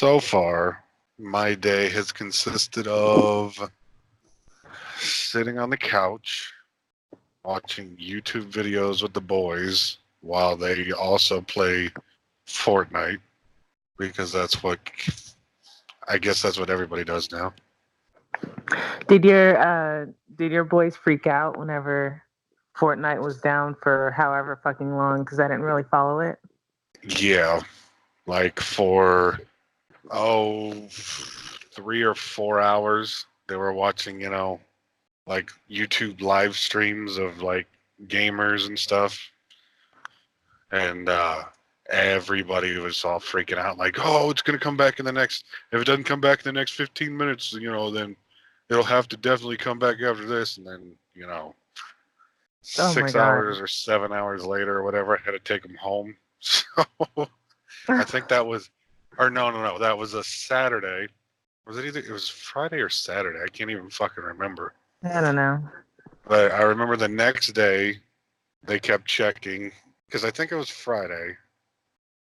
So far, my day has consisted of sitting on the couch, watching YouTube videos with the boys while they also play Fortnite, because I guess that's what everybody does now. Did your boys freak out whenever Fortnite was down for however fucking long? Because I didn't really follow it. Yeah, like for, 3 or 4 hours, they were watching, like YouTube live streams of like gamers and stuff. And everybody was all freaking out, like, "Oh, it's gonna come back in the next. If it doesn't come back in the next 15 minutes, then it'll have to definitely come back after this." And then, Oh my six god. hours or 7 hours later, or whatever, I had to take them home. So I think that was, or no, that was a Saturday. Was it either? It was Friday or Saturday. I can't even fucking remember. I don't know. But I remember the next day they kept checking because I think it was Friday.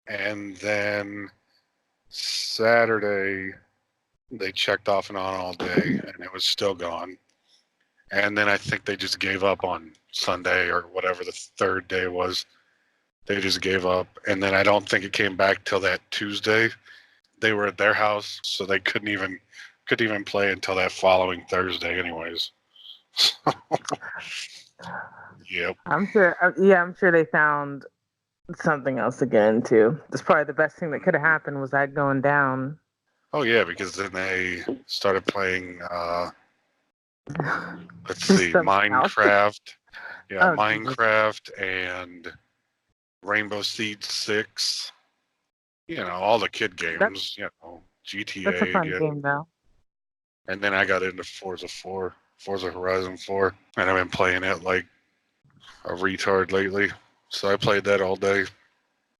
And then Saturday, they checked off and on all day, and it was still gone. And then I think they just gave up on Sunday or whatever the third day was. They just gave up, and then I don't think it came back till that Tuesday. They were at their house, so they couldn't even play until that following Thursday, anyways. Yep. I'm sure. Yeah, I'm sure they found something else again too. That's probably the best thing that could have happened was that going down. Oh yeah, because then they started playing. Let's Just see, something else. Minecraft. Yeah, Oh Jesus. Minecraft and Rainbow Siege 6. All the kid That's games. that's a GTA. fun Yeah. game though. And then I got into Forza 4, Forza Horizon 4, and I've been playing it like a retard lately. So I played that all day.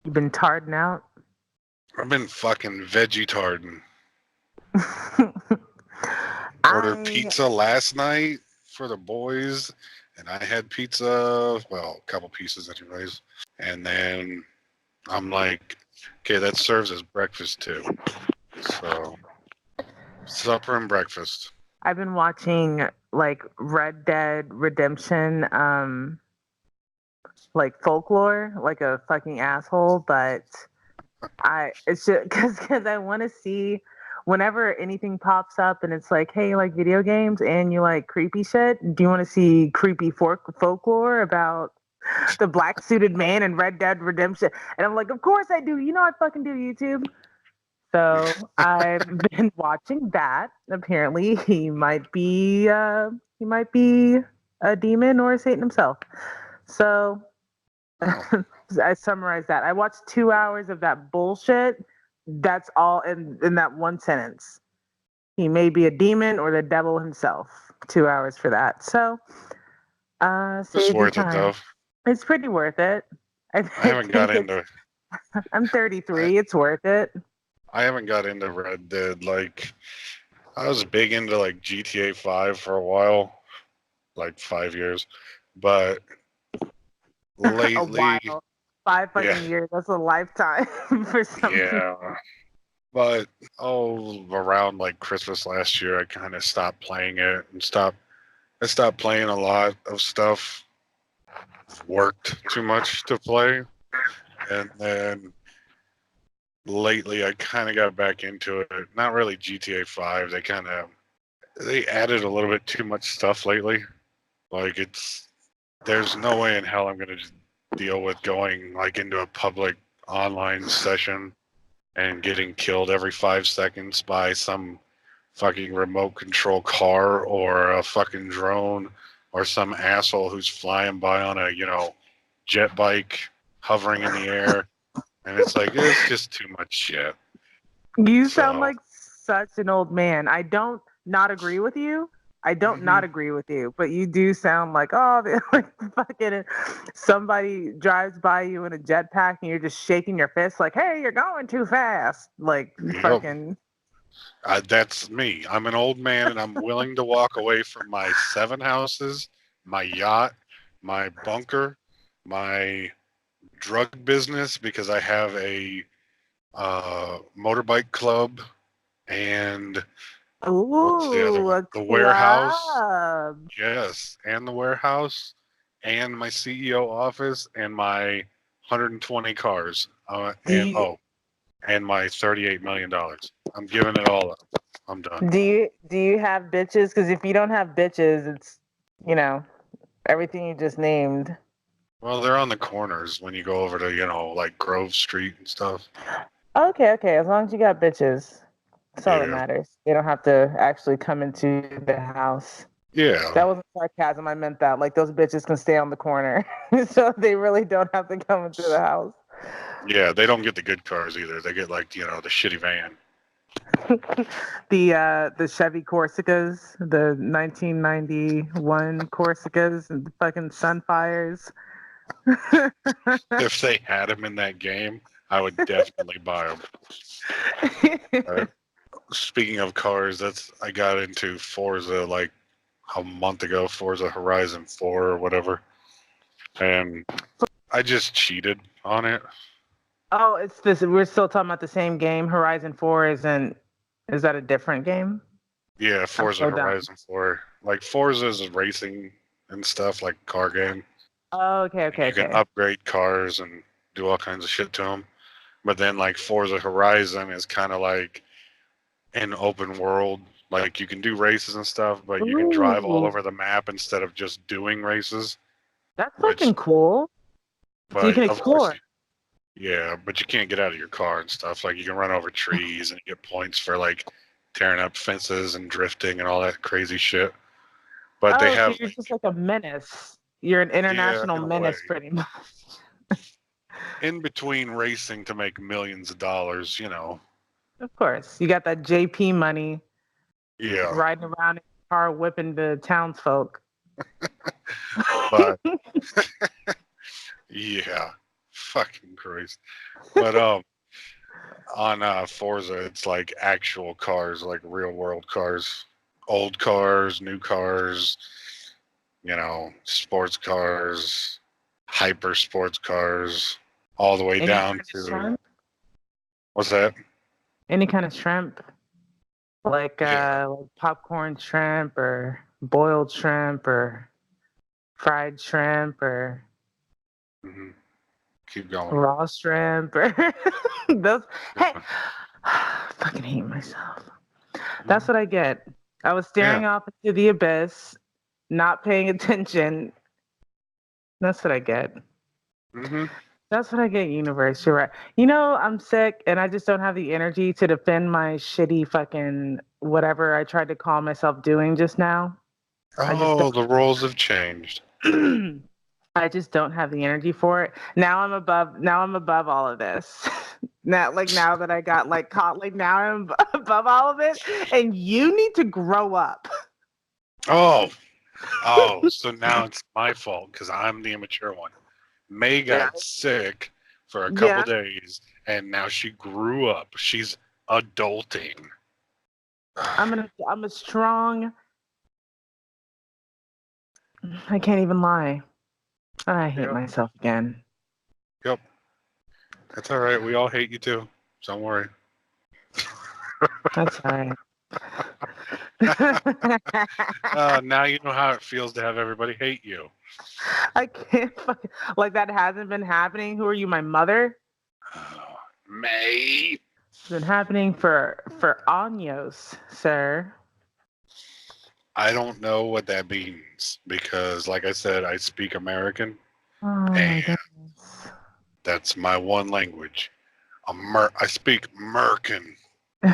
You've been tarding out. I've been fucking veggie tarding. Ordered I pizza last night for the boys, and I had pizza, well, a couple pieces anyways. And then I'm like, okay, that serves as breakfast too. So, supper and breakfast. I've been watching like Red Dead Redemption, like folklore, like a fucking asshole. But it's just because I want to see whenever anything pops up and it's like, hey, you like video games and you like creepy shit. Do you want to see creepy folklore about the black suited man in Red Dead Redemption? And I'm like, of course I do. You know I fucking do, YouTube. So I've been watching that. Apparently, he might be a demon or Satan himself. So Oh, I summarized that. I watched 2 hours of that bullshit. That's all in that one sentence. He may be a demon or the devil himself. 2 hours for that. So it's save your worth it time. though. It's pretty worth it. I I haven't got think it's. into. I'm I, 33. It's worth it. I haven't got into Red Dead. Like, I was big into like GTA 5 for a while, like 5 years, but A lately, while. 5 yeah, fucking years. That's a lifetime for some people. yeah. But around like Christmas last year, I kind of stopped playing it and stopped. I stopped playing a lot of stuff. Worked too much to play, and then lately I kind of got back into it. Not really GTA 5. They added a little bit too much stuff lately. Like there's no way in hell I'm gonna just deal with going like into a public online session and getting killed every 5 seconds by some fucking remote control car or a fucking drone or some asshole who's flying by on a, jet bike hovering in the air. And it's like, it's just too much shit. You sound So, like such an old man. I don't not agree with you. I don't not mhm. agree with you, but you do sound like, oh, like fucking somebody drives by you in a jetpack and you're just shaking your fist like, hey, you're going too fast. Like Yep. fucking. That's me. I'm an old man and I'm willing to walk away from my 7 houses, my yacht, my bunker, my drug business because I have a Motorbike Club, and what's the other Ooh, one? a The Warehouse. club. Yes, and the Warehouse, and my CEO office, and my 120 cars, Do you and my $38 million. I'm giving it all up. I'm done. do you have bitches? Because if you don't have bitches, it's you know everything you just named. Well, they're on the corners when you go over to, like Grove Street and stuff. Okay, okay. As long as you got bitches, that's all that Yeah. matters. They don't have to actually come into the house. Yeah. That wasn't sarcasm. I meant that. Like those bitches can stay on the corner, so they really don't have to come into the house. Yeah, they don't get the good cars either. They get like, the shitty van. The Chevy Corsicas, the 1991 Corsicas, and the fucking Sunfires. If they had them in that game, I would definitely buy them. Speaking of cars, I got into Forza like a month ago, Forza Horizon 4 or whatever, and I just cheated on it. Oh, it's this. We're still talking about the same game. Horizon 4 isn't. Is that a different game? Yeah, I'm Forza so dumb. Horizon 4. Like Forza is racing and stuff, like a car game. Oh, okay, And okay, you can okay. upgrade cars and do all kinds of shit to them. But then like Forza Horizon is kind of like an open world. Like you can do races and stuff, but you can drive all Ooh, over the map instead of just doing races. that's Which, fucking cool. So you but can of course, explore. yeah, but you can't get out of your car and stuff. Like you can run over trees and you get points for like tearing up fences and drifting and all that crazy shit. But they Oh, so have you're like, just like a menace. You're an yeah, international in a way, menace, pretty much. in between racing to make millions of dollars. Of course, you got that JP money, Yeah, riding around in a car, whipping the townsfolk. but yeah, fucking Christ. But on Forza, it's like actual cars, like real world cars, old cars, new cars, sports cars, hyper sports cars, all the way Any down kind of to shrimp? what's that? Any kind of shrimp? Yeah. Like popcorn shrimp or boiled shrimp or fried shrimp or hmm Keep going. raw shrimp or those. Hey, Yeah. fucking hate myself. That's Mhm. what I get. I was Yeah. staring off into the abyss, not paying attention. That's what I get. hmm That's what I get, universe. You're right. You know, I'm sick and I just don't have the energy to defend my shitty fucking whatever I tried to call myself doing just now. I just Oh, the roles have changed. don't. I just don't have the energy for it. Now I'm above all of this. Now that I got like caught, like now I'm above all of it. And you need to grow up. Oh, oh, so now it's my fault because I'm the immature one. May Yeah. got sick for a couple Yeah. days, and now she grew up. She's adulting. I'm a strong. I can't even lie. I hate Yep. myself again. Yep. That's all right. We all hate you too. Don't worry. That's all right. Now you know how it feels to have everybody hate you. I can't like that hasn't been happening. Who are you, my mother? May. It's been happening for años, sir. I don't know what that means because, like I said, I speak American, Oh and my goodness. that's my one language. I speak Merkin.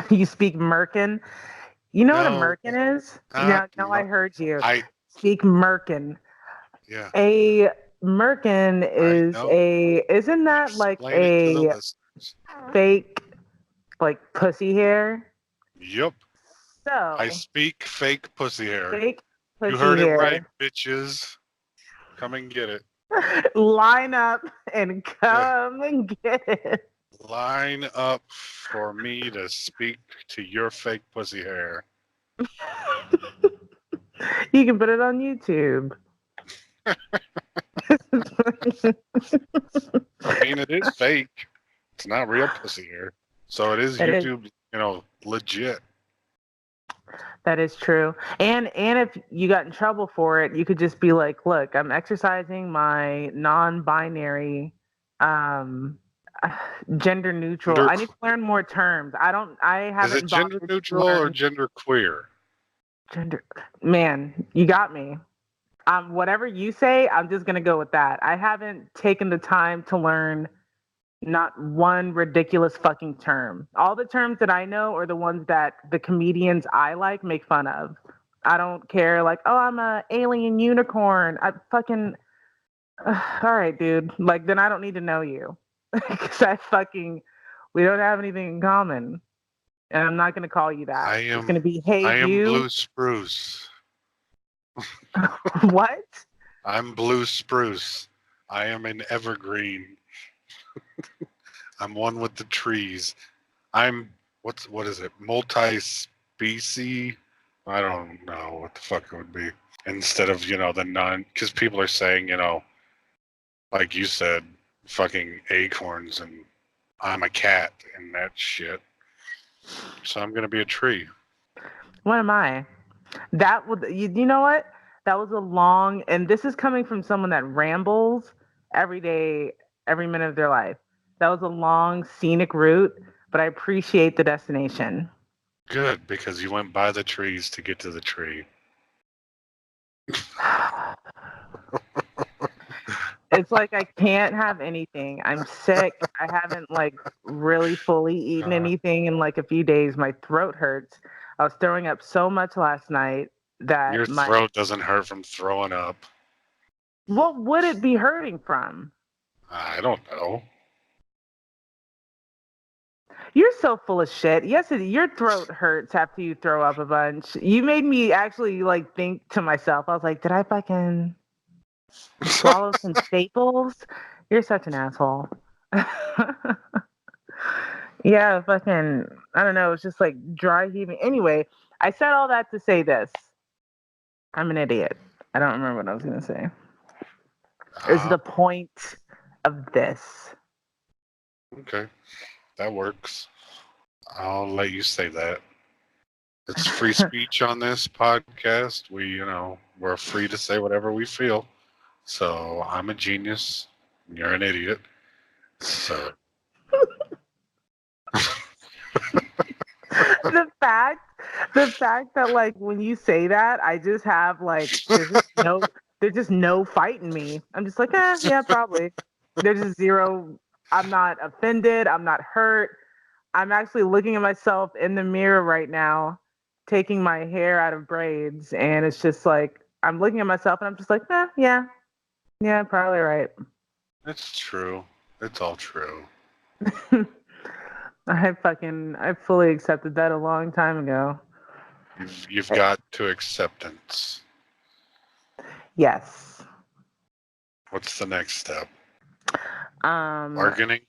You speak Merkin. You know what a No, Merkin is? not No, no, I Mer. heard you. I Speak Merkin. Yeah. A Merkin I is know. a isn't that like Explain it to the a listeners. fake like pussy hair? Yup. I So speak fake pussy hair. fake You pussy heard it right, hair. bitches. Come and get it. Line up and Yeah. come and get it. Line up for me to speak to your fake pussy hair. You can put it on YouTube. I mean, it is fake. It's not real pussy hair. So it is That is YouTube, legit. that is true. And if you got in trouble for it, you could just be like, "Look, I'm exercising my non-binary, um, gender neutral. Gender, I need to learn more terms. I is it haven't gender bothered to neutral or learn gender queer? gender." Man, you got me. Whatever you say, I'm just gonna go with that. I haven't taken the time to learn not one ridiculous fucking term. All the terms that I know are the ones that the comedians I like make fun of. I don't care, like, oh, I'm a alien unicorn. I fucking, all right, dude. Like, then I don't need to know you. Because we don't have anything in common. And I'm not going to call you I that. It's going am to be, hey, I am you. blue spruce. What? I'm blue spruce. I am an evergreen. I'm one with the trees. I'm what is it? Multi-species? I don't know what the fuck it would be. Instead of, the non, because people are saying, like you said, fucking acorns, and I'm a cat and that shit. So I'm gonna be a tree. What am I? That would you know what? That was a long, and this is coming from someone that rambles every day, every minute of their life. That was a long scenic route, but I appreciate the destination. Good, because you went by the trees to get to the tree. It's like I can't have anything. I'm sick. I haven't like really fully eaten anything in like a few days. My throat hurts. I was throwing up so much last night Your that throat doesn't hurt from throwing up. what would it be hurting from? I don't know. You're so full of shit. Yes, your throat hurts after you throw up a bunch. You made me actually like think to myself. I was like, did I fucking swallow some staples? You're such an asshole. Yeah, fucking, I don't know. It's just like dry heaving. Anyway, I said all that to say this. I'm an idiot. I don't remember what I was going to say. Is the point of this? Okay, that works. I'll let you say that. It's free speech on this podcast. We're free to say whatever we feel. So I'm a genius. You're an idiot. So the fact the fact that like when you say that, I just have like there's just no fighting me. I'm just like, yeah, probably. There's just zero. I'm not offended. I'm not hurt. I'm actually looking at myself in the mirror right now, taking my hair out of braids, and it's just like I'm looking at myself and I'm just like, yeah, probably right. it's true. It's all true. I fully accepted that a long time ago. You've got to acceptance. Yes. What's the next step? Um, Bargaining?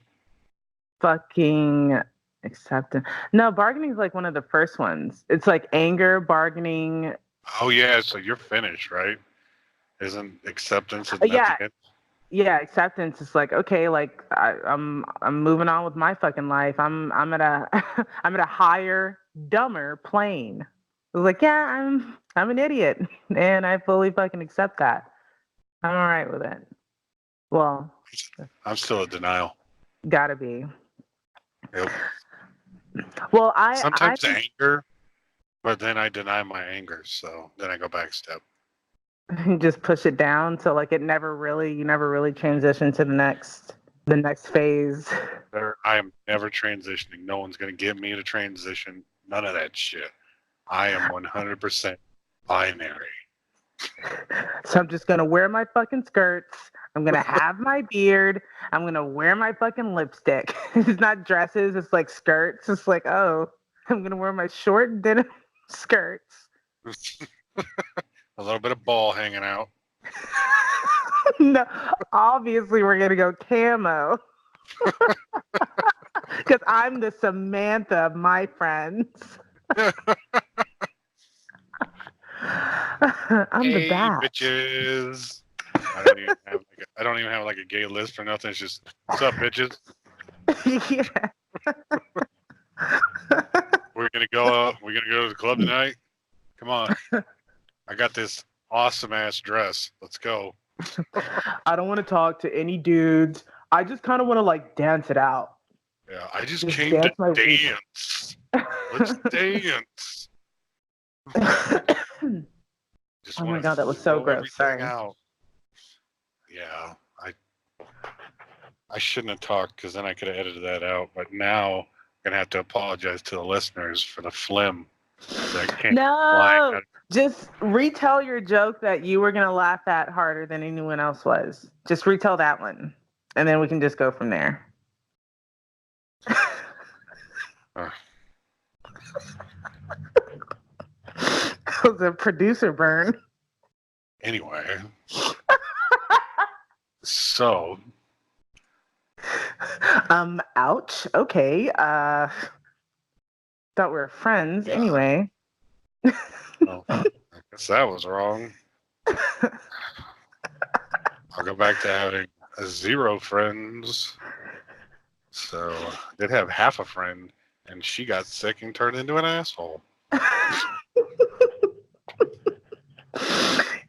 fucking acceptance. No, bargaining is like one of the first ones. It's like anger, bargaining. Oh yeah, so you're finished, right? Isn't acceptance at Yeah, the end? yeah. Acceptance is like okay, like I'm moving on with my fucking life. I'm at a I'm at a higher, dumber plane. It was like yeah, I'm an idiot, and I fully fucking accept that. I'm all right with it. Well, I'm still in denial. gotta be. Yep. Well, Sometimes anger, but then I deny my anger, so then I go back step. just push it down so like you never really transition to the next phase. I am never transitioning. No one's gonna get me to transition. None of that shit. I am 100% binary. So I'm just gonna wear my fucking skirts. I'm gonna have my beard. I'm gonna wear my fucking lipstick. It's not dresses, it's like skirts. It's like, oh, I'm gonna wear my short denim skirts. A little bit of ball hanging out. No, obviously we're gonna go camo. Because I'm the Samantha of my friends. I'm the bat. Bitches. I don't even have like a gay list or nothing. It's just what's up, bitches. Yeah. We gonna go to the club tonight? Come on. I got this awesome ass dress. Let's go. I don't want to talk to any dudes. I just kind of want to like dance it out. Yeah, I just Just came to dance my way through. dance. Let's dance. Just Oh my wanna God, that was so throw gross. everything Sorry. out. Yeah, I shouldn't have talked because then I could have edited that out. But now I'm gonna have to apologize to the listeners for the phlegm that came flying No, out. just retell your joke that you were gonna laugh at harder than anyone else was. Just retell that one, and then we can just go from there. Cause the producer burn. Anyway, so Ouch. Okay. Thought we were friends. Yeah. Anyway. well, I guess that was wrong. I'll go back to having zero friends. So I did have half a friend, and she got sick and turned into an asshole.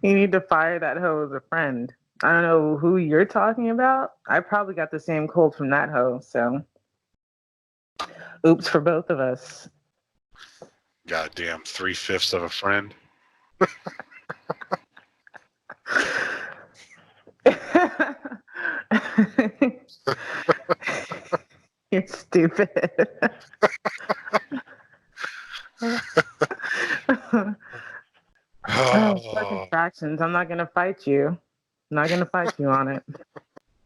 You need to fire that hoe as a friend. I don't know who you're talking about. I probably got the same cold from that hoe, so oops for both of us. Goddamn 3/5 of a friend. You're stupid. Fucking fractions. I'm not gonna fight you. I'm not gonna fight you on it.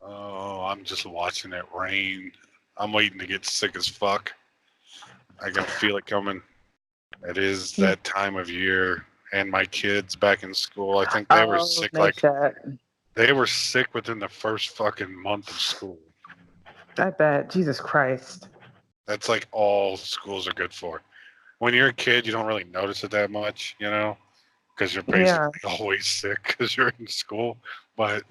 Oh, I'm just watching it rain. I'm waiting to get sick as fuck. I can feel it coming. It is that time of year, and my kids back in school. I think they were sick. No shit. They were sick within the first fucking month of school. I bet. Jesus Christ. That's like all schools are good for. When you're a kid, you don't really notice it that much, you know, because you're basically always sick because you're in school. But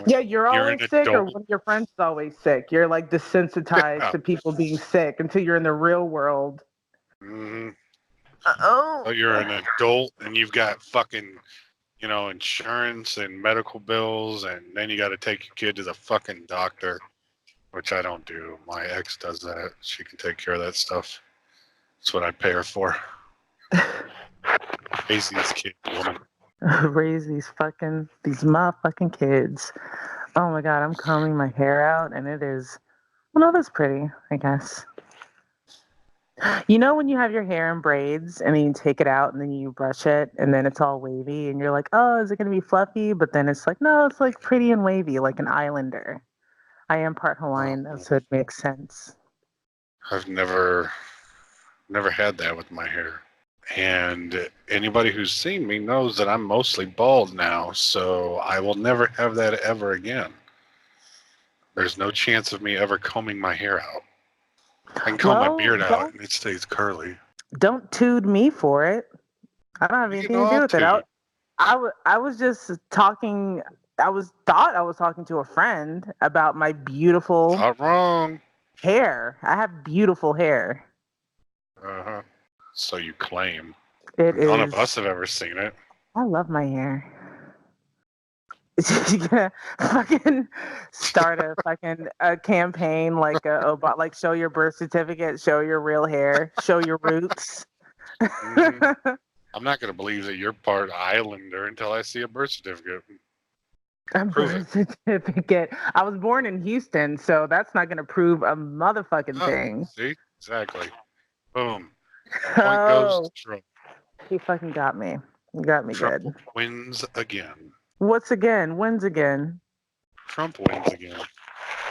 yeah, you're an always sick, or adult. one of your friends is always sick. You're like desensitized to people being sick until you're in the real world. Mhm. Oh. So you're an adult and you've got fucking, insurance and medical bills, and then you got to take your kid to the fucking doctor, which I don't do. My ex does that. She can take care of that stuff. That's what I pay her for. Raise these kids, woman. Raise these motherfucking kids. Oh my God, I'm combing my hair out, and it is, well, no, that's pretty, I guess. You know when you have your hair in braids and then you take it out and then you brush it and then it's all wavy and you're like, oh, is it going to be fluffy? But then it's like, no, it's like pretty and wavy, like an islander. I am part Hawaiian, though, so it makes sense. I've never had that with my hair. And anybody who's seen me knows that I'm mostly bald now, so I will never have that ever again. There's no chance of me ever combing my hair out. I can comb my beard out and it stays curly. Don't toot me for it. I don't have anything to do with it. I was just talking. Thought I was talking to a friend about my beautiful. Not wrong. Hair. I have beautiful hair. Uh-huh. So you claim. None of us have ever seen it. I love my hair. You gonna fucking start a campaign like show your birth certificate, show your real hair, show your roots. Mm-hmm. I'm not gonna believe that you're part Islander until I see a birth certificate. Birth certificate. I was born in Houston, so that's not gonna prove a motherfucking thing. See? Exactly. Boom. Point goes to Trump. He fucking got me. You got me Trump good. Wins again. What's again? Wins again? Trump wins again.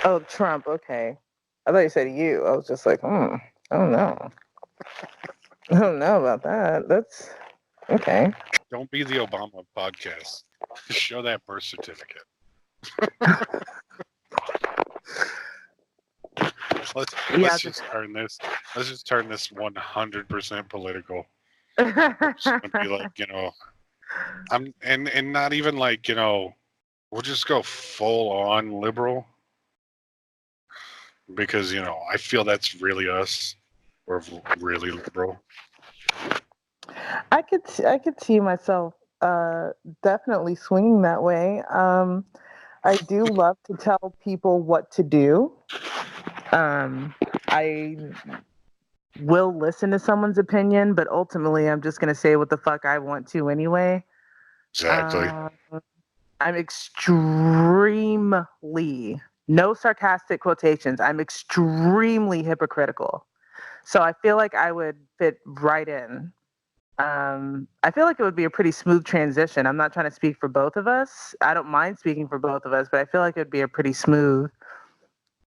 Oh, Trump. Okay. I thought you said you. I was just like, I don't know. I don't know about that. That's okay. Don't be the Obama podcast. Show that birth certificate. Let's just turn this 100% political. It's gonna be like, and not even like, we'll just go full on liberal because, I feel that's really us. or really liberal? I could see myself definitely swinging that way. I do love to tell people what to do. I will listen to someone's opinion, but ultimately I'm just gonna say what the fuck I want to anyway. Exactly. I'm extremely, no sarcastic quotations, I'm extremely hypocritical. So I feel like I would fit right in. I feel like it would be a pretty smooth transition. I'm not trying to speak for both of us. I don't mind speaking for both of us, but I feel like it would be a pretty smooth,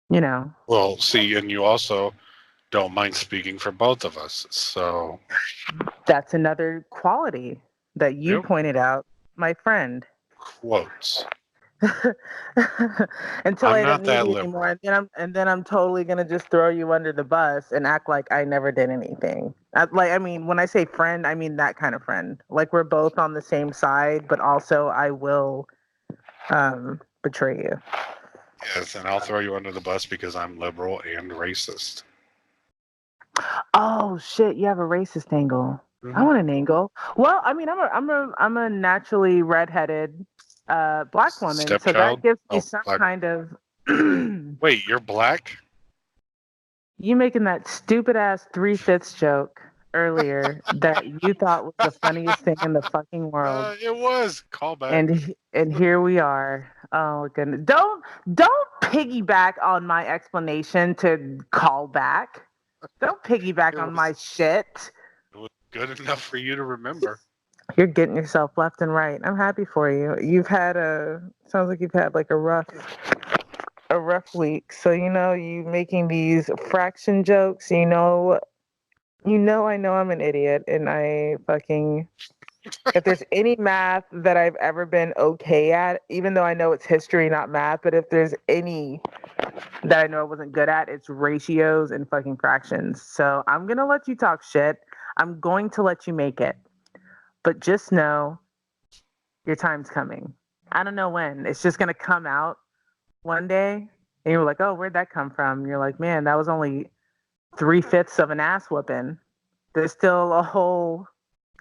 you know. Well, see, and you also don't mind speaking for both of us. So, That's another quality that you yep, pointed out, my friend. quotes. Until I'm I don't not need that you anymore, liberal. and then I'm totally gonna just throw you under the bus and act like I never did anything. I mean, when I say friend, I mean that kind of friend. Like we're both on the same side, but also I will betray you. Yes, and I'll throw you under the bus because I'm liberal and racist. Oh shit, you have a racist angle. I Mhm. want an angle. Well, I mean, I'm a naturally redheaded black woman, so that Stepchild? gives me Oh, some black. kind of Wait, you're black? you making that stupid ass 3/5 joke earlier that you thought was the funniest thing in the fucking world. It was callback. And here we are. Oh goodness. Don't piggyback on my explanation to call back. Don't piggyback It on my was, shit. it was good enough for you to remember. You're getting yourself left and right. I'm happy for you. You've had sounds like you've had like a rough week. So you making these fraction jokes, I know I'm an idiot and I fucking if there's any math that I've ever been okay at, even though I know it's history, not math, but if there's any that I know I wasn't good at, it's ratios and fucking fractions. So I'm gonna let you talk shit. I'm going to let you make it. But just know your time's coming. I don't know when. It's just gonna come out one day, and you're like, "Oh, where'd that come from?" And you're like, "Man, that was only 3/5 of an ass whooping." There's still a whole.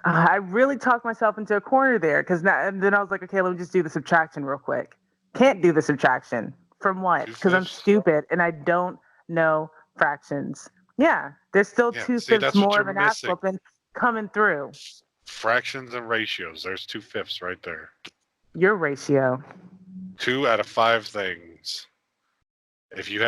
I really talked myself into a corner there because and then I was like, "Okay, let me just do the subtraction real quick." Can't do the subtraction from what? Two Because I'm fifths? stupid and I don't know fractions. Yeah, there's still Yeah, two see, fifths that's what more you're of an ass missing. whooping coming through. Fractions and ratios. There's 2/5 right there. Your ratio. 2 out of 5 things. If you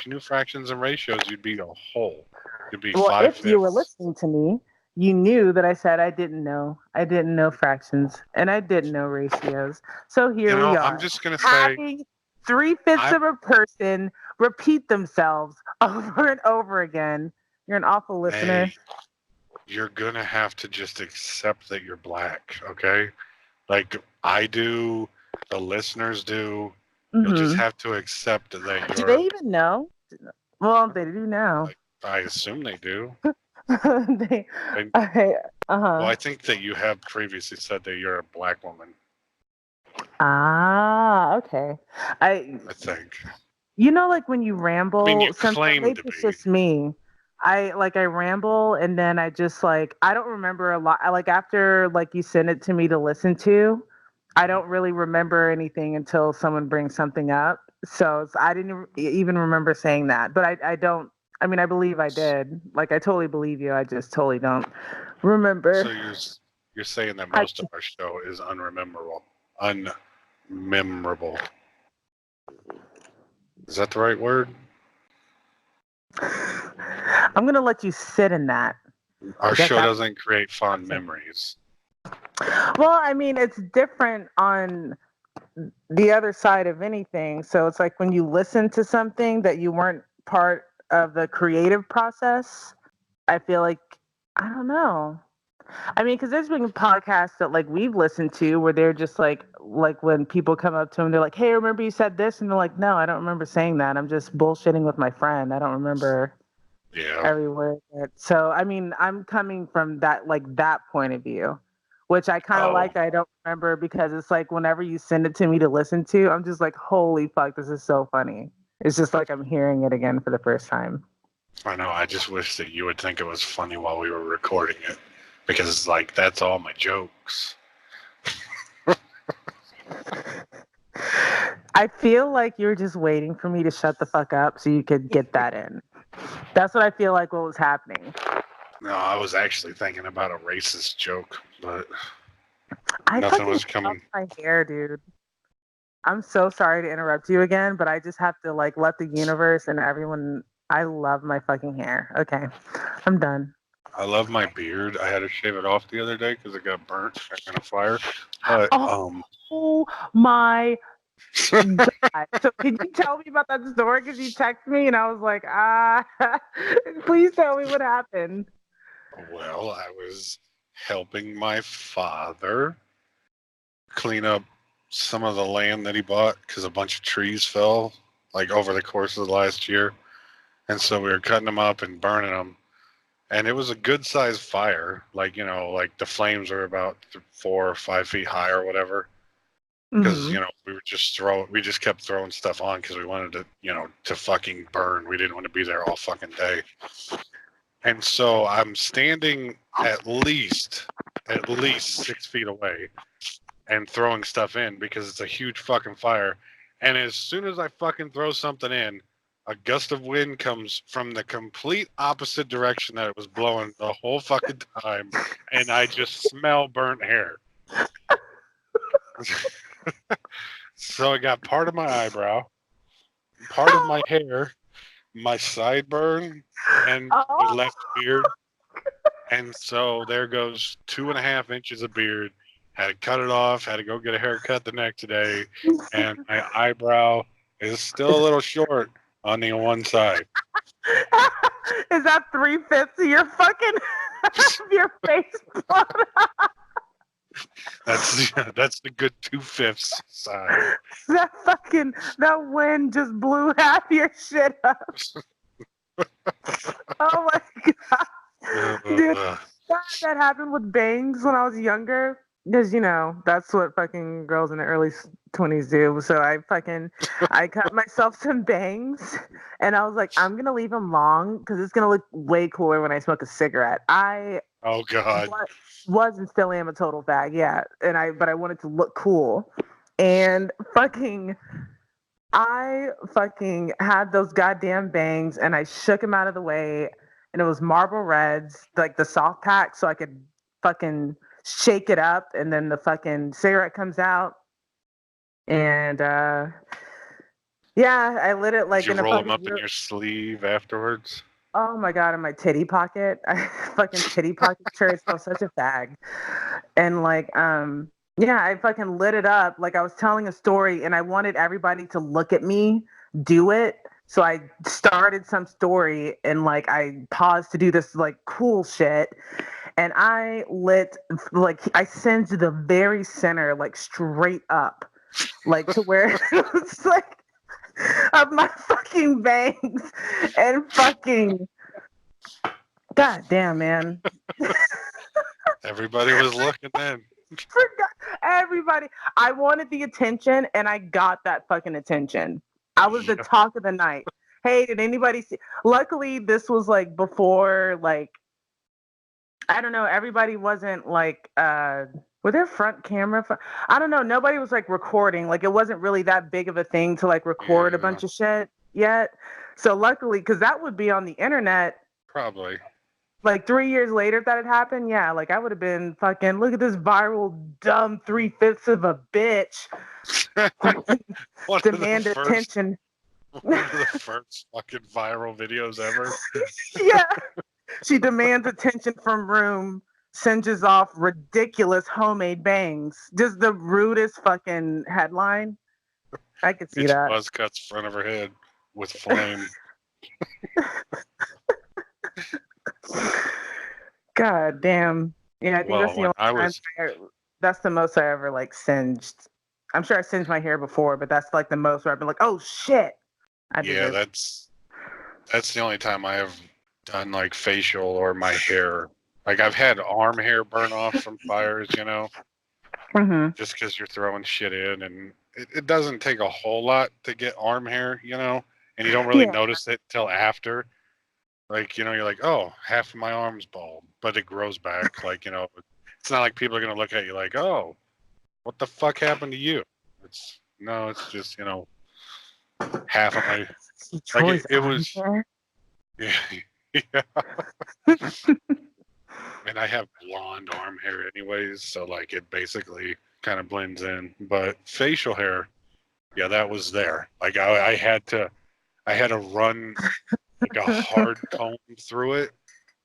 knew fractions and ratios, you'd be a whole. You'd be Well, five if you were fifths. listening to me, you knew that I said I didn't know. I didn't know fractions and I didn't know ratios. So here we I'm are, just gonna say, having 3/5 I'm of a person repeat themselves over and over again. You're an awful listener. hey, you're gonna have to just accept that you're black, okay? Like I do, the listeners do. You'll just Hmm. have to accept that Do they you're even know? Well, they do now. like I assume they do. they, And well, uh-huh. I think that you have previously said that you're a black woman. Ah, okay. I I think. Like when you I mean, ramble, you claim maybe to it's be. just me. I ramble and then I just I don't remember a lot. Like after like you send it to me to listen to, I don't really remember anything until someone brings something up. So I didn't even remember saying that. But I don't. I mean, I believe I did. Like I totally believe you. I just totally don't So remember. you're saying that I most of our show is unrememberable. Unmemorable. Is that the right word? I'm gonna let you sit in that. Our I guess show I. doesn't create fond memories. Well, I mean, it's different on the other side of anything. So it's like when you listen to something that you weren't part of the creative process, I feel like, I don't know. I mean, because there's been podcasts that like we've listened to where they're just like when people come up to them, they're like, "Hey, remember you said this?" And they're like, "No, I don't remember saying that. I'm just bullshitting with my friend. I don't remember Yeah. every word." So, I mean, I'm coming from that point of view, which I kind of Oh, like. I don't remember because it's like whenever you send it to me to listen to, I'm just like, holy fuck, this is so funny. It's just like I'm hearing it again for the first time. I know. I just wish that you would think it was funny while we were recording it, because like that's all my jokes. I feel like you're just waiting for me to shut the fuck up so you could get that in. That's what I feel like what was happening. No, I was actually thinking about a racist joke, but I nothing fucking was love coming. my hair, dude. I'm so sorry to interrupt you again, but I just have to like let the universe and everyone. I love my fucking hair. Okay, I'm done. I love my beard. I had to shave it off the other day because it got burnt in a fire. But Oh my God. So can you tell me about that story? Because you texted me and I was like, please tell me what happened. well, I was helping my father clean up some of the land that he bought because a bunch of trees fell like over the course of the last year, and so we were cutting them up and burning them. And it was a good sized fire, like like the flames were about 4 or 5 feet high or whatever. Because Mhm. we just kept throwing stuff on because we wanted to to fucking burn. We didn't want to be there all fucking day. And so I'm standing at least 6 feet away and throwing stuff in because it's a huge fucking fire. And as soon as I fucking throw something in, a gust of wind comes from the complete opposite direction that it was blowing the whole fucking time, and I just smell burnt hair. So I got part of my eyebrow, part of my hair, my sideburn, and the Oh, left beard. And so there goes 2.5 inches of beard. Had to cut it off, had to go get a haircut the next day, and my eyebrow is still a little short on the one side. is that 3/5 of your fucking your face? That's the good 2/5 side. That wind just blew half your shit up. Oh my god, dude, Uh, that happened with bangs when I was younger. Because that's what fucking girls in the early 20s do. So I cut myself some bangs, and I was like, I'm gonna leave them long because it's gonna look way cooler when I smoke a cigarette. I oh God. was and still am a total fag, yeah. But I wanted to look cool, and I fucking had those goddamn bangs and I shook them out of the way, and it was Marlboro Reds, like the soft pack, so I could fucking shake it up, and then the fucking cigarette comes out. And yeah, I lit it Did like you in a roll them fucking up in your sleeve afterwards? oh my god, in my titty pocket. I fucking titty pocket shirt. I was such a fag. And like, yeah, I fucking lit it up. Like I was telling a story and I wanted everybody to look at me do it. So I started some story and like I paused to do this like cool shit. And I lit like I singed the very center, like straight up. Like to where it's like of my fucking bangs and fucking god damn man. Everybody was looking then. Forgot everybody. I wanted the attention and I got that fucking attention. I was the Yeah. talk of the night. Hey, did anybody see? Luckily, this was like before, like, I don't know, everybody wasn't like, were there front camera? I don't know. Nobody was like recording. Like, it wasn't really that big of a thing to like record a Yeah, bunch of shit yet. So, luckily, because that would be on the internet probably. like 3 years later, if that had happened, yeah, like I would have been fucking look at this viral dumb 3/5 of a bitch one of the demand first attention. one of the first fucking viral videos ever. Yeah, she demands attention from room, singes off ridiculous homemade bangs. Just the rudest fucking headline. I could see Bitch that. buzz cuts front of her head with flame. God damn. Yeah, I think that's Well, the when only I time was that's the most I ever like singed. I'm sure I singed my hair before, but that's like the most where I've been like, oh shit. I did yeah, this. that's the only time I have done like facial or my hair. Like I've had arm hair burn off from fires, Mm-hmm. just because you're throwing shit in, and it doesn't take a whole lot to get arm hair, and you don't really Yeah. notice it till after. Like, you're like, oh, half of my arm's bald, but it grows back. Like, it's not like people are gonna look at you like, oh, what the fuck happened to you? It's just, half of my like Troy's it arm was hair. yeah, yeah. And I have blonde arm hair anyways, so like it basically kind of blends in. But facial hair, yeah, that was there. Like I had to run like a hard comb through it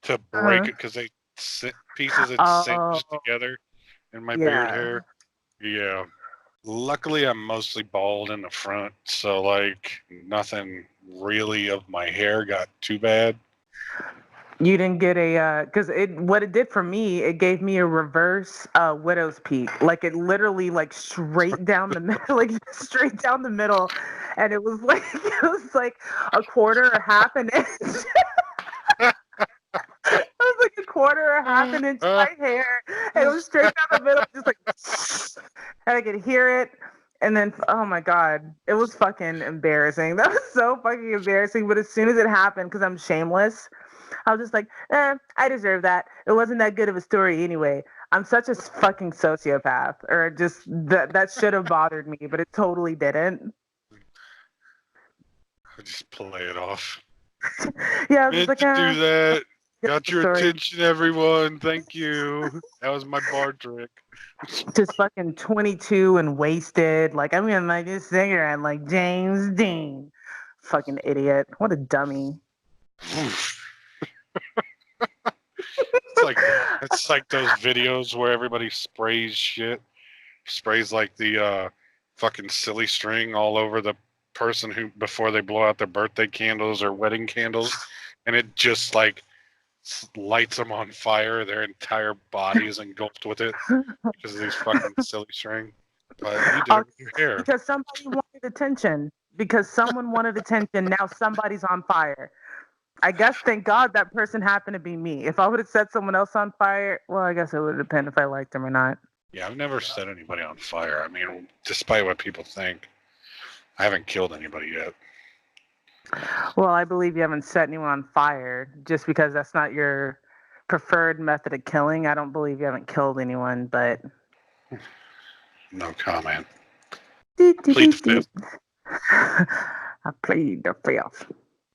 to break it because pieces had Oh, singed together in my beard yeah. hair. Yeah. Luckily, I'm mostly bald in the front, so like nothing really of my hair got too bad. You didn't get a because what it did for me, it gave me a reverse widow's peak. Like it literally like straight down the middle, like straight down the middle, and it was like it was like a quarter or half an inch. It was like a quarter or half an inch of my hair, and it was straight down the middle, just like, and I could hear it. And then, oh my God, it was fucking embarrassing. That was so fucking embarrassing. But as soon as it happened, because I'm shameless, I was just like, I deserve that. It wasn't that good of a story anyway. I'm such a fucking sociopath, or just that should have bothered me, but it totally didn't. I just play it off. Yeah, I was just Meant like, to do that. Got your story. attention, everyone. Thank you. That was my bar trick. Just fucking 22 and wasted. Like, I'm gonna like this cigarette like James Dean. Fucking idiot. What a dummy. It's like those videos where everybody sprays like the fucking silly string all over the person who before they blow out their birthday candles or wedding candles, and it just like lights them on fire. Their entire body is engulfed with it because of these fucking silly string. But you did it with your hair. Because somebody wanted attention. Because someone wanted attention. Now somebody's on fire. I guess thank God that person happened to be me. If I would have set someone else on fire, well, I guess it would depend if I liked them or not. Yeah, I've never set anybody on fire. I mean, despite what people think, I haven't killed anybody yet. Well, I believe you haven't set anyone on fire just because that's not your preferred method of killing. I don't believe you haven't killed anyone, but No comment. Plead the fifth. I plead the fifth.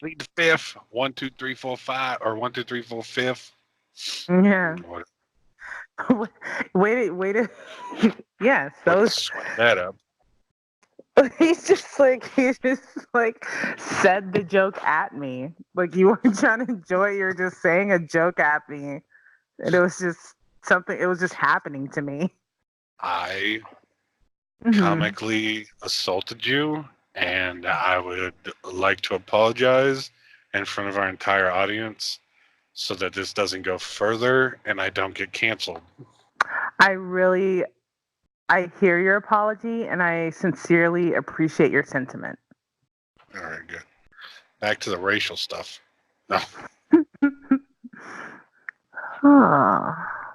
Plead the fifth. 1, 2, 3, 4, 5, or 1, 2, 3, 4, 5th. Yeah. Wait. Yes, those. Sweat that up. He just like said the joke at me. Like you weren't trying to enjoy it, you're just saying a joke at me. And it was just something, it was just happening to me. I Mhm. comically assaulted you, and I would like to apologize in front of our entire audience so that this doesn't go further and I don't get canceled. I hear your apology and I sincerely appreciate your sentiment. All right, good. Back to the racial stuff. No.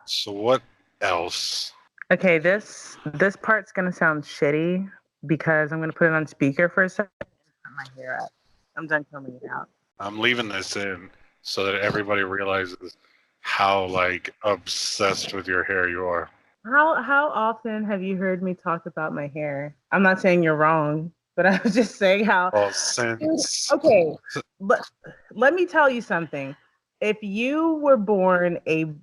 So what else? Okay, this part's gonna sound shitty because I'm gonna put it on speaker for a second and put my hair up. I'm done combing it out. I'm leaving this in so that everybody realizes how like obsessed with your hair you are. How often have you heard me talk about my hair? I'm not saying you're wrong, but I was just saying how. Well, since Okay, but let me tell you something. If you were born a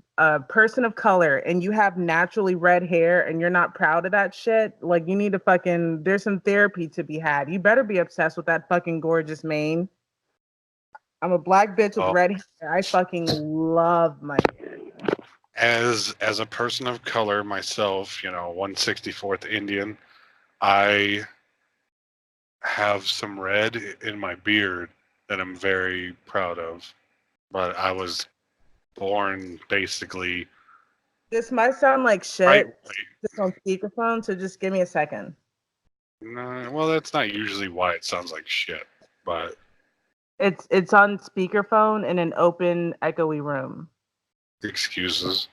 person of color and you have naturally red hair and you're not proud of that shit, like you need to fucking, there's some therapy to be had. You better be obsessed with that fucking gorgeous mane. I'm a black bitch with red hair. I fucking love my hair. as a person of color myself, 164th Indian, I have some red in my beard that I'm very proud of. But I was born basically. This might sound like shit. Just on speakerphone, so just give me a second. No, well, that's not usually why it sounds like shit, but it's on speakerphone in an open, echoey room. Excuses,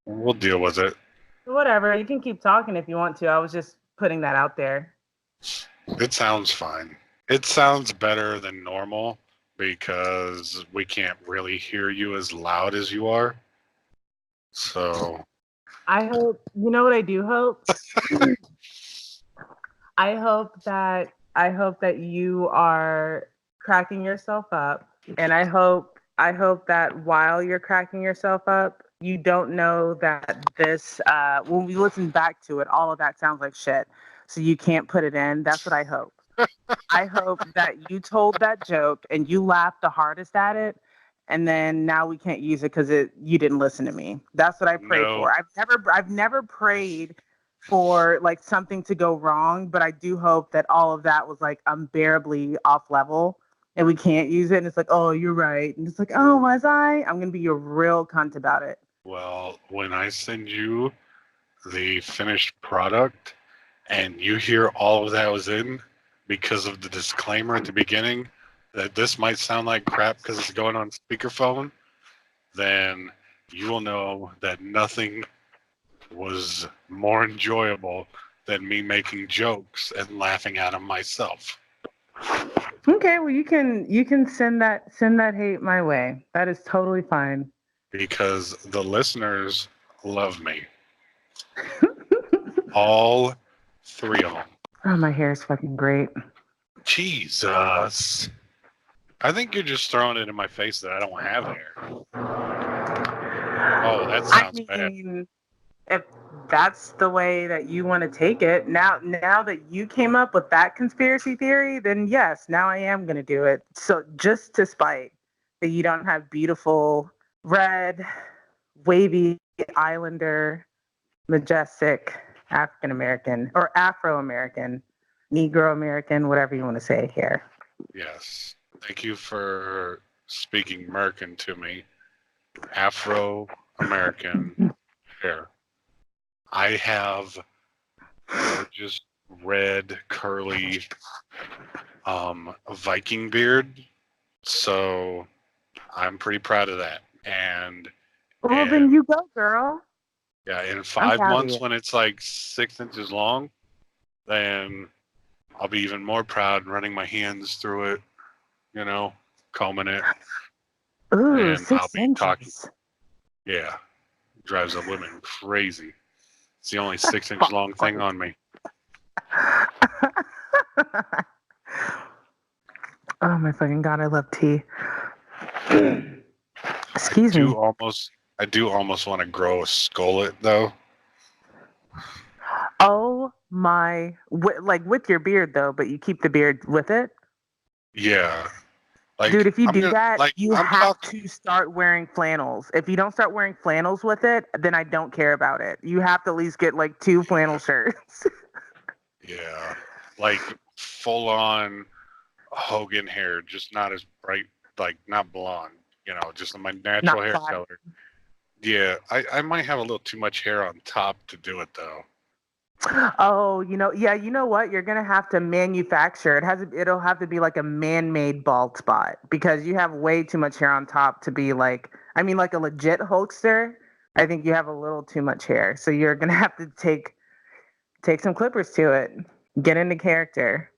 we'll deal with it. Whatever, you can keep talking if you want to. I was just putting that out there. It sounds fine. It sounds better than normal, because we can't really hear you as loud as you are. So I hope, you know what I do hope? I hope that you are cracking yourself up, and I hope that while you're cracking yourself up, you don't know that this when we listen back to it, all of that sounds like shit. So you can't put it in. That's what I hope. I hope that you told that joke and you laughed the hardest at it, and then now we can't use it because you didn't listen to me. That's what I pray no, for. I've never prayed for like something to go wrong, but I do hope that all of that was like unbearably off level and we can't use it. And it's like, oh, you're right. And it's like, oh, was I? I'm gonna be a real cunt about it. well, when I send you the finished product and you hear all of that was in because of the disclaimer at the beginning that this might sound like crap because it's going on speakerphone, then you will know that nothing was more enjoyable than me making jokes and laughing at them myself. Okay, well you can send that hate my way. That is totally fine. Because the listeners love me. All three of them. Oh, my hair is fucking great. Jesus. I think you're just throwing it in my face that I don't have hair. Oh, that sounds bad. If that's the way that you want to take it, now that you came up with that conspiracy theory, then yes, now I am gonna do it. So just to spite that you don't have beautiful red, wavy islander, majestic African American or Afro American, Negro American, whatever you want to say here. Yes. Thank you for speaking American to me. Afro American hair. I have gorgeous red curly Viking beard, so I'm pretty proud of that. And Well, then you go, girl. yeah, in 5 proud of months you. when it's like 6 inches long, then I'll be even more proud running my hands through it, combing it. Ooh, And 6 I'll be inches. talking. Yeah, drives a woman crazy. It's the only 6-inch long thing on me. Oh my fucking god, I love tea. Excuse me. I do almost want to grow a skullet though. Oh my, like with your beard though, but you keep the beard with it. Yeah, like Dude, if you I'm do gonna, that, like you I'm have talking. to start wearing flannels. If you don't start wearing flannels with it, then I don't care about it. You have to at least get like 2 flannel shirts. Yeah, like full on Hogan hair, just not as bright, like not blonde. Just my natural Not hair black. color. Yeah, I might have a little too much hair on top to do it though. Oh, yeah, you know what? You're gonna have to manufacture. It'll have to be like a man-made bald spot because you have way too much hair on top to be like, I mean, like a legit Hulkster. I think you have a little too much hair, so you're gonna have to take some clippers to it. Get into character.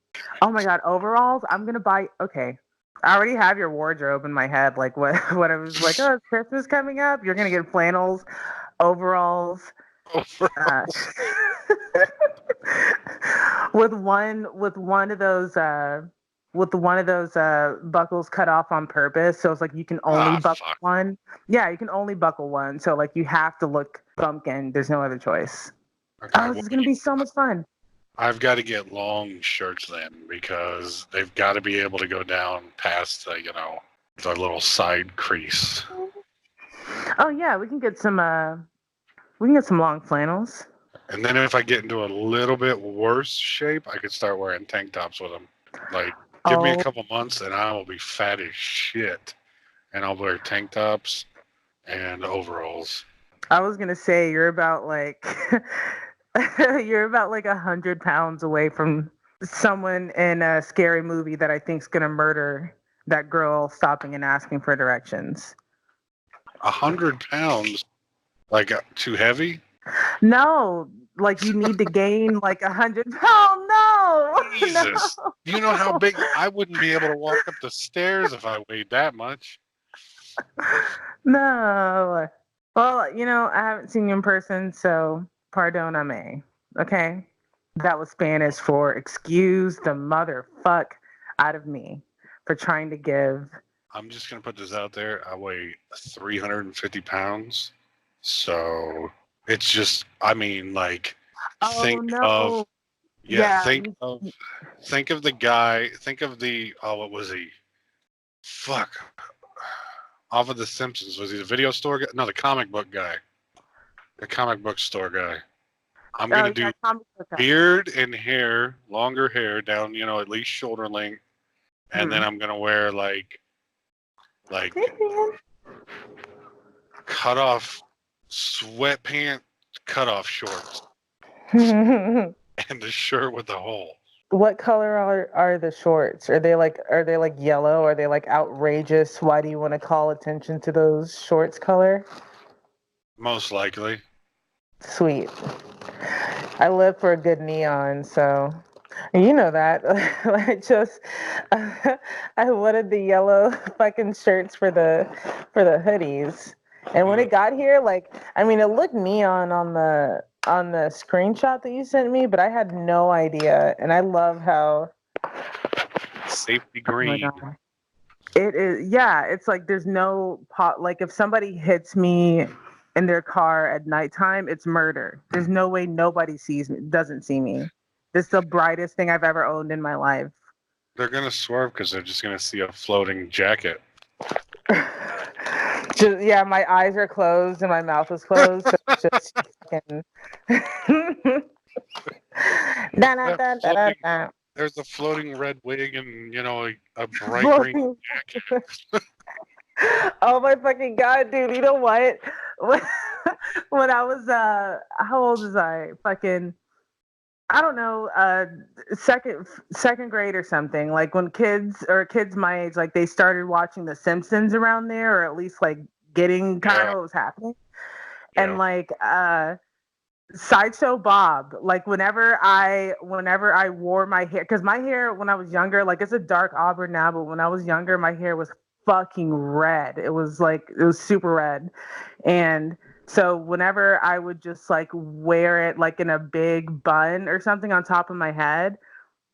Oh my god, overalls! I'm gonna buy. Okay, I already have your wardrobe in my head. Like what? What I was like, oh, it's Christmas coming up. You're gonna get flannels, overalls. Uh, with one of those buckles cut off on purpose, so it's like you can only buckle Fuck. one. Yeah, you can only buckle one, so like you have to look bumpkin. There's no other choice. Okay, Oh, this is gonna be so much fun. I've got to get long shirts then because they've got to be able to go down past the little side crease. Oh yeah, we can get some long flannels. And then if I get into a little bit worse shape, I could start wearing tank tops with them. Like, give me a couple months and I will be fat as shit. And I'll wear tank tops and overalls. I was gonna say you're about like you're about like 100 pounds away from someone in a scary movie that I think's gonna murder that girl stopping and asking for directions. 100 pounds? Like, too heavy? No, like you need to gain like 100 pounds. No. Jesus. You know how big I wouldn't be able to walk up the stairs if I weighed that much. No. Well, I haven't seen you in person, so pardoname. Okay? That was Spanish for excuse the motherfuck out of me for trying to give. I'm just going to put this out there. I weigh 350 pounds. So it's just, I mean, like, Oh think of, no. yeah, Yeah. think of the guy, think of the, oh, what was he? Fuck. Off of The Simpsons. Was he the video store guy? No, the comic book guy. The comic book store guy. I'm Oh going to yeah, do comic book guy. beard and hair, longer hair down, at least shoulder length. And then I'm going to wear like cut off sweatpant, cut off shorts, and the shirt with the hole. What color are the shorts? Are they like yellow? Are they like outrageous? Why do you want to call attention to those shorts color? Most likely. Sweet. I live for a good neon, so you know that. I wanted the yellow fucking shirts for the hoodies. And when it got here, it looked neon on the screenshot that you sent me, but I had no idea. And I love how Safety oh my green. God. It is, yeah. It's like there's no pot. Like if somebody hits me in their car at nighttime, it's murder. There's no way nobody doesn't see me. This is the brightest thing I've ever owned in my life. They're going to swerve because they're just going to see a floating jacket. Yeah, my eyes are closed and my mouth is closed. So it's just fucking. There's a floating red wig and, a bright green jacket. Oh my fucking God, dude. You know what? When I was, how old was I? Fucking, I don't know, second grade or something. Like when kids my age, like they started watching The Simpsons around there, or at least like getting kind of what was happening. Yeah. And like, Sideshow Bob, like whenever I wore my hair, because my hair when I was younger, like it's a dark auburn now, but when I was younger, my hair was fucking red. It was super red. And so whenever I would just like wear it like in a big bun or something on top of my head,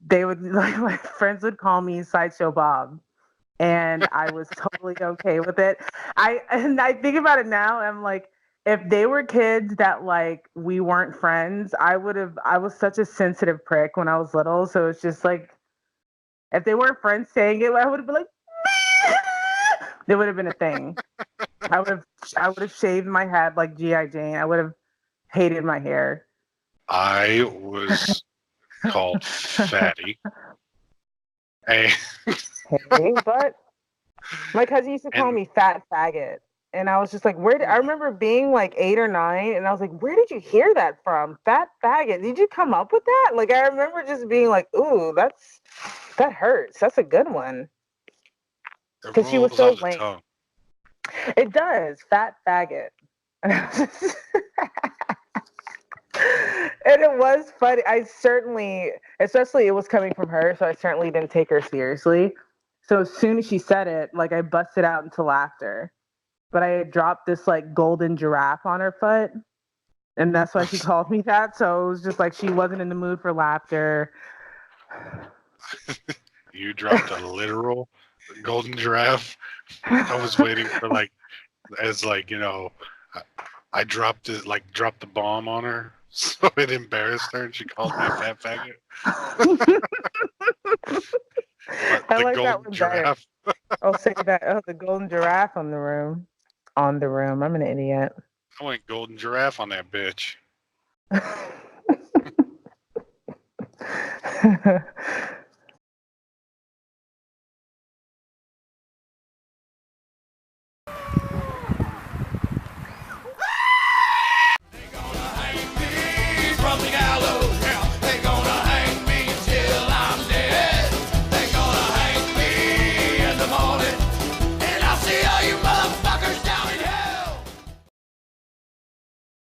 they would like my friends would call me Sideshow Bob. And I was totally okay with it. I think about it now, I'm like, if they were kids that like we weren't friends, I was such a sensitive prick when I was little. So it's just like if they weren't friends saying it, I would have been like there would have been a thing. I would have shaved my head like G.I. Jane. I would have hated my hair. I was called fatty. Hey, but my cousin used to call me fat faggot. And I was just like, I remember being like 8 or 9, and I was like, where did you hear that from? Fat faggot. Did you come up with that? Like, I remember just being like, ooh, that hurts. That's a good one. Because she was so lame. It does. Fat faggot. And it was funny. I certainly, especially it was coming from her, so I certainly didn't take her seriously. So as soon as she said it, like I busted out into laughter. But I had dropped this like golden giraffe on her foot, and that's why she called me that. So it was just like she wasn't in the mood for laughter. You dropped a literal golden giraffe. I was waiting for I dropped it, dropped the bomb on her, so it embarrassed her, and she called me a fat faggot. I like that one better. I'll say that. Oh, the golden giraffe on the room. On the room. I'm an idiot. I went golden giraffe on that bitch.